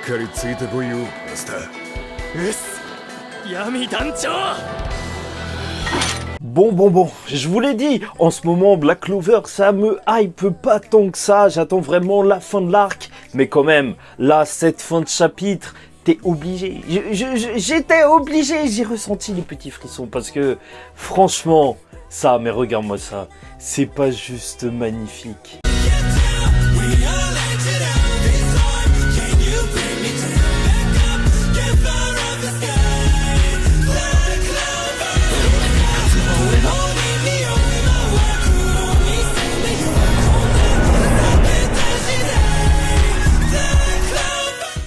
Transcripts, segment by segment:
かりついてこいよ、マスター。うっす、闇団長。Bon, je vous l'ai dit, en ce moment Black Clover ça me hype pas tant que ça, j'attends vraiment la fin de l'arc, mais quand même, là, cette fin de chapitre, t'es obligé, j'étais obligé, j'ai ressenti les petits frissons, parce que, franchement, ça, mais regarde-moi ça, c'est pas juste magnifique.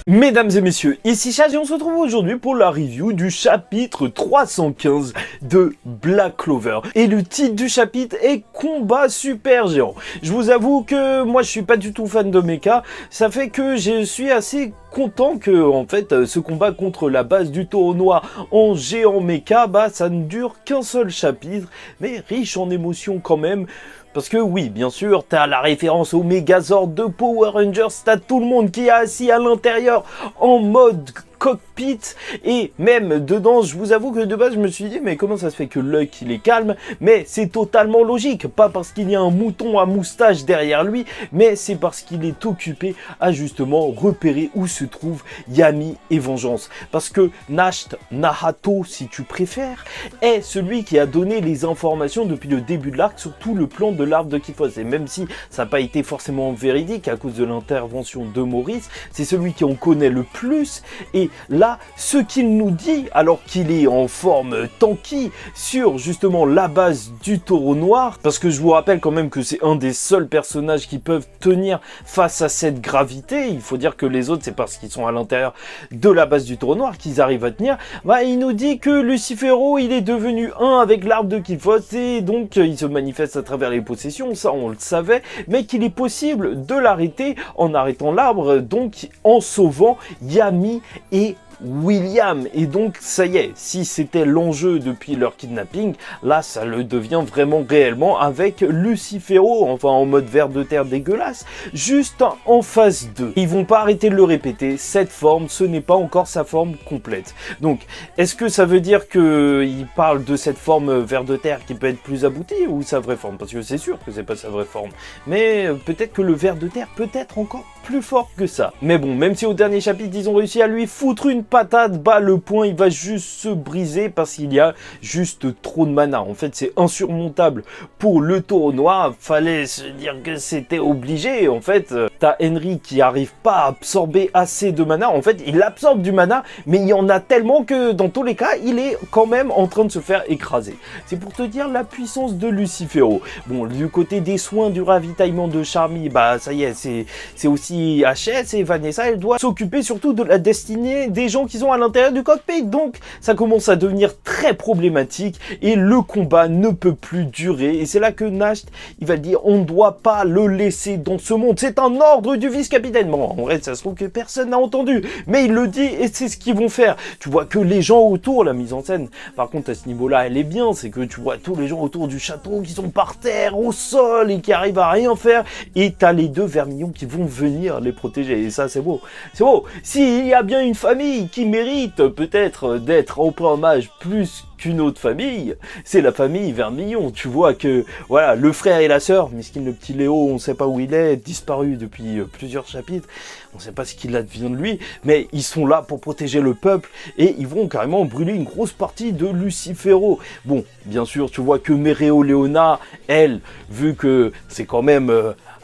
Mesdames et messieurs, ici Chaz et on se retrouve aujourd'hui pour la review du chapitre 315 de Black Clover. Et le titre du chapitre est Combat super géant. Je vous avoue que moi je suis pas du tout fan de mecha, ça fait que je suis assez content que en fait ce combat contre la base du taureau noir en géant mecha, bah ça ne dure qu'un seul chapitre, mais riche en émotions quand même. Parce que oui, bien sûr, t'as la référence au Megazord de Power Rangers, t'as tout le monde qui est assis à l'intérieur en mode cockpit, et même dedans, je vous avoue que de base je me suis dit mais comment ça se fait que Luck il est calme, mais c'est totalement logique, pas parce qu'il y a un mouton à moustache derrière lui, mais c'est parce qu'il est occupé à justement repérer où se trouve Yami et Vengeance, parce que Nahato si tu préfères, est celui qui a donné les informations depuis le début de l'arc sur tout le plan de l'arbre de Kyphos, et même si ça n'a pas été forcément véridique à cause de l'intervention de Maurice, c'est celui qui en connaît le plus, et là, ce qu'il nous dit, alors qu'il est en forme tanky sur justement la base du taureau noir, parce que je vous rappelle quand même que c'est un des seuls personnages qui peuvent tenir face à cette gravité, il faut dire que les autres c'est parce qu'ils sont à l'intérieur de la base du taureau noir qu'ils arrivent à tenir, bah, il nous dit que Lucifero il est devenu un avec l'arbre de Kyphos et donc il se manifeste à travers les possessions, ça on le savait, mais qu'il est possible de l'arrêter en arrêtant l'arbre, donc en sauvant Yami et William. Et donc ça y est, si c'était l'enjeu depuis leur kidnapping, là ça le devient vraiment réellement avec Lucifero, enfin en mode ver de terre dégueulasse, juste en phase 2. Ils vont pas arrêter de le répéter, cette forme ce n'est pas encore sa forme complète. Donc est-ce que ça veut dire qu'il parle de cette forme ver de terre qui peut être plus aboutie ou sa vraie forme? Parce que c'est sûr que c'est pas sa vraie forme, mais peut-être que le ver de terre peut être encore plus fort que ça. Mais bon, même si au dernier chapitre ils ont réussi à lui foutre une patate, bah le point il va juste se briser parce qu'il y a juste trop de mana. En fait c'est insurmontable pour le taureau noir, fallait se dire que c'était obligé. En fait t'as Henry qui arrive pas à absorber assez de mana, en fait il absorbe du mana mais il y en a tellement que dans tous les cas il est quand même en train de se faire écraser. C'est pour te dire la puissance de Lucifero. Bon, du côté des soins du ravitaillement de Charmy, bah ça y est, c'est aussi HS et Vanessa, elle doit s'occuper surtout de la destinée des gens qui sont à l'intérieur du cockpit, donc ça commence à devenir très problématique et le combat ne peut plus durer, et c'est là que Nash il va dire on ne doit pas le laisser dans ce monde, c'est un ordre du vice-capitaine. Bon, en vrai ça se trouve que personne n'a entendu, mais il le dit et c'est ce qu'ils vont faire. Tu vois que les gens autour, la mise en scène par contre à ce niveau là elle est bien, c'est que tu vois tous les gens autour du château qui sont par terre, au sol et qui arrivent à rien faire, et t'as les deux vermillons qui vont venir les protéger, et ça c'est beau, c'est beau. S'il y a bien une famille qui mérite peut-être d'être en hommage plus qu'une autre famille, c'est la famille Vermillon. Tu vois que voilà, le frère et la sœur, miskin le petit Léo, on sait pas où il est, disparu depuis plusieurs chapitres, on sait pas ce qu'il advient de lui, mais ils sont là pour protéger le peuple et ils vont carrément brûler une grosse partie de Lucifero. Bon, bien sûr, tu vois que Mereoleona, elle, vu que c'est quand même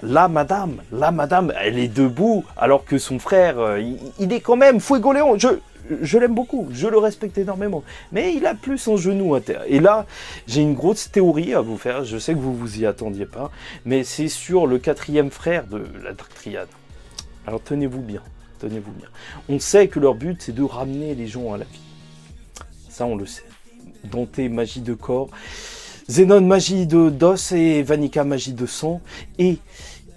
la madame, elle est debout, alors que son frère, il est quand même Fuego Léon. Je l'aime beaucoup, je le respecte énormément, mais il a plus un genou à terre. Et là, j'ai une grosse théorie à vous faire, je sais que vous vous y attendiez pas, mais c'est sur le quatrième frère de la Dark Triade. Alors tenez-vous bien. On sait que leur but, c'est de ramener les gens à la vie. Ça, on le sait. Dante, magie de corps, Zenon, magie d'os, et Vanica, magie de sang, et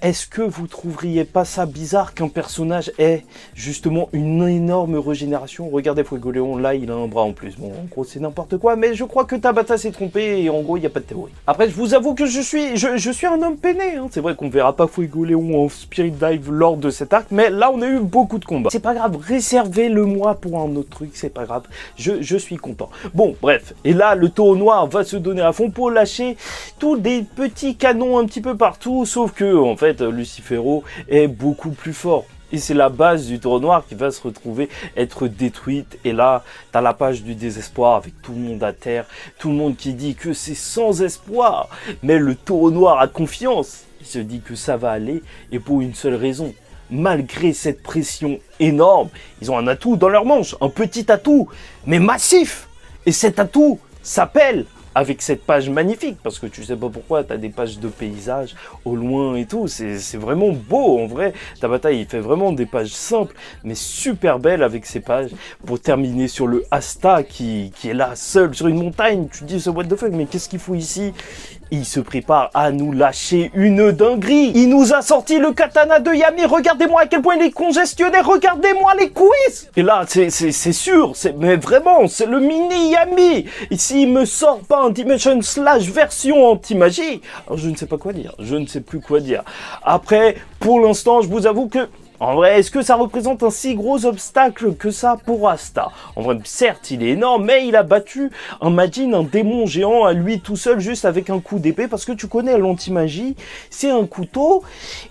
est-ce que vous trouveriez pas ça bizarre qu'un personnage ait justement une énorme régénération? Regardez Fuegoleon, là il a un bras en plus. Bon, en gros c'est n'importe quoi, mais je crois que Tabata s'est trompé et en gros il n'y a pas de théorie. Après je vous avoue que je suis un homme peiné, hein. C'est vrai qu'on verra pas Fuegoleon en Spirit Dive lors de cet arc, mais là on a eu beaucoup de combats. C'est pas grave, réservez-le-moi pour un autre truc, c'est pas grave, je suis content. Bon, bref, et là le taureau noir va se donner à fond pour lâcher tous des petits canons un petit peu partout, sauf que en fait Lucifero est beaucoup plus fort. Et c'est la base du taureau noir qui va se retrouver être détruite. Et là, t'as la page du désespoir avec tout le monde à terre. Tout le monde qui dit que c'est sans espoir. Mais le taureau noir a confiance. Il se dit que ça va aller. Et pour une seule raison. Malgré cette pression énorme, ils ont un atout dans leur manche. Un petit atout, mais massif. Et cet atout s'appelle... avec cette page magnifique, parce que tu sais pas pourquoi, t'as des pages de paysages au loin et tout, c'est vraiment beau en vrai. Tabata il fait vraiment des pages simples, mais super belles avec ces pages, pour terminer sur le Asta qui est là seul sur une montagne. Tu te dis ce what the fuck, mais qu'est-ce qu'il fout ici? Il se prépare à nous lâcher une dinguerie. Il nous a sorti le katana de Yami. Regardez-moi à quel point il est congestionné. Regardez-moi les cuisses. Et là, c'est sûr. Mais vraiment, c'est le mini Yami. Et s'il me sort pas un Dimension Slash version anti-magie, alors je ne sais pas quoi dire. Je ne sais plus quoi dire. Après, pour l'instant, je vous avoue que... en vrai, est-ce que ça représente un si gros obstacle que ça pour Asta? En vrai, certes, il est énorme, mais il a battu un Majin, un démon géant à lui tout seul, juste avec un coup d'épée, parce que tu connais l'anti-magie, c'est un couteau,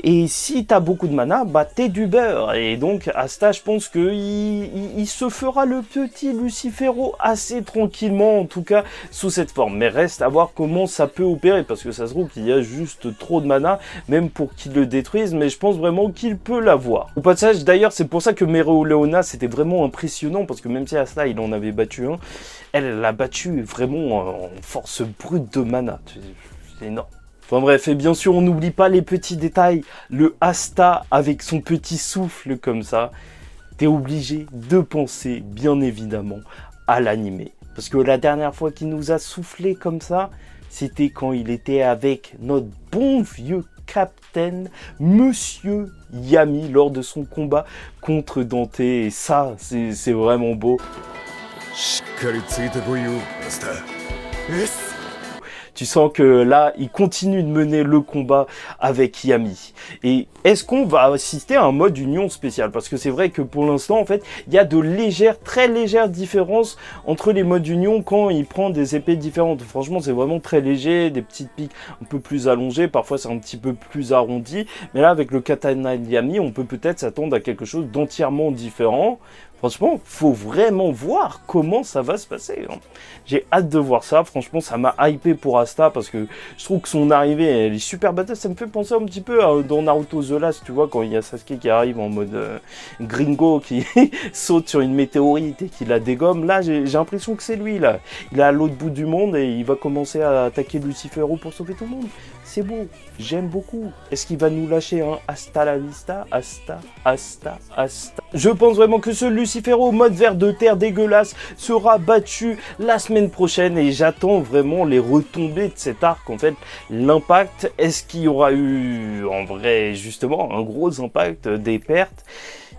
et si t'as beaucoup de mana, bah t'es du beurre. Et donc, Asta, je pense qu'il se fera le petit Lucifero assez tranquillement, en tout cas, sous cette forme. Mais reste à voir comment ça peut opérer, parce que ça se trouve qu'il y a juste trop de mana, même pour qu'il le détruise, mais je pense vraiment qu'il peut l'avoir. Au passage, d'ailleurs, c'est pour ça que Mereoleona, c'était vraiment impressionnant, parce que même si Asta, il en avait battu un, elle l'a battu vraiment en force brute de mana. C'est énorme. Enfin bref, et bien sûr, on n'oublie pas les petits détails. Le Asta, avec son petit souffle comme ça, t'es obligé de penser, bien évidemment, à l'animé. Parce que la dernière fois qu'il nous a soufflé comme ça, c'était quand il était avec notre bon vieux Captain Monsieur Yami lors de son combat contre Dante, et ça c'est vraiment beau. しっかりついてこいよ、マスター。Tu sens que là, il continue de mener le combat avec Yami. Et est-ce qu'on va assister à un mode union spécial? Parce que c'est vrai que pour l'instant, en fait, il y a de légères, très légères différences entre les modes union quand il prend des épées différentes. Franchement, c'est vraiment très léger, des petites piques un peu plus allongées, parfois c'est un petit peu plus arrondi. Mais là, avec le katana de Yami, on peut peut-être s'attendre à quelque chose d'entièrement différent. Franchement, faut vraiment voir comment ça va se passer. J'ai hâte de voir ça. Franchement, ça m'a hypé pour Asta parce que je trouve que son arrivée, elle est super badass. Ça me fait penser un petit peu à, dans Naruto The Last, tu vois, quand il y a Sasuke qui arrive en mode gringo, qui saute sur une météorite et qui la dégomme. Là, j'ai l'impression que c'est lui, là. Il est à l'autre bout du monde et il va commencer à attaquer Lucifero pour sauver tout le monde. C'est beau, j'aime beaucoup. Est-ce qu'il va nous lâcher un hasta la vista? Asta. Je pense vraiment que ce Lucifero mode ver de terre dégueulasse sera battu la semaine prochaine et j'attends vraiment les retombées de cet arc. En fait, l'impact, est-ce qu'il y aura eu en vrai justement un gros impact des pertes?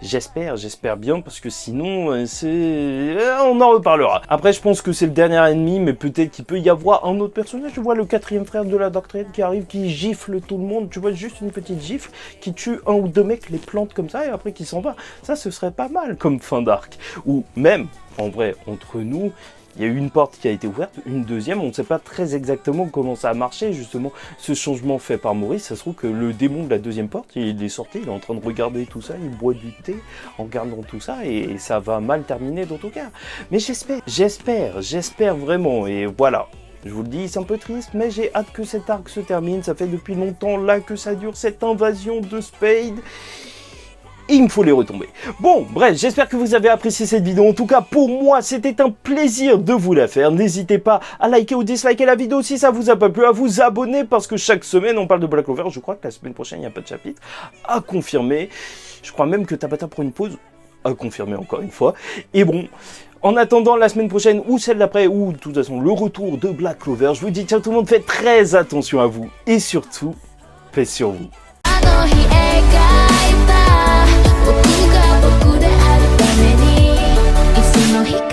J'espère bien, parce que sinon, on en reparlera. Après, je pense que c'est le dernier ennemi, mais peut-être qu'il peut y avoir un autre personnage. Je vois le quatrième frère de la doctrine qui arrive, qui gifle tout le monde. Tu vois, juste une petite gifle qui tue un ou deux mecs, les plante comme ça, et après qui s'en va. Ça, ce serait pas mal comme fin d'arc. Ou même, en vrai, entre nous... il y a eu une porte qui a été ouverte, une deuxième, on ne sait pas très exactement comment ça a marché, justement, ce changement fait par Maurice. Ça se trouve que le démon de la deuxième porte, il est sorti, il est en train de regarder tout ça, il boit du thé en regardant tout ça, et ça va mal terminer dans tout cas. Mais j'espère vraiment, et voilà. Je vous le dis, c'est un peu triste, mais j'ai hâte que cet arc se termine. Ça fait depuis longtemps là que ça dure, cette invasion de Spade. Il me faut les retomber. Bon, bref, j'espère que vous avez apprécié cette vidéo. En tout cas, pour moi, c'était un plaisir de vous la faire. N'hésitez pas à liker ou disliker la vidéo si ça vous a pas plu, à vous abonner, parce que chaque semaine, on parle de Black Clover. Je crois que la semaine prochaine, il n'y a pas de chapitre à confirmer. Je crois même que Tabata prend une pause à confirmer encore une fois. Et bon... en attendant la semaine prochaine ou celle d'après ou de toute façon le retour de Black Clover, je vous dis ciao tout le monde, faites très attention à vous et surtout, paix sur vous. の日描いた僕が僕であるためにいつの日か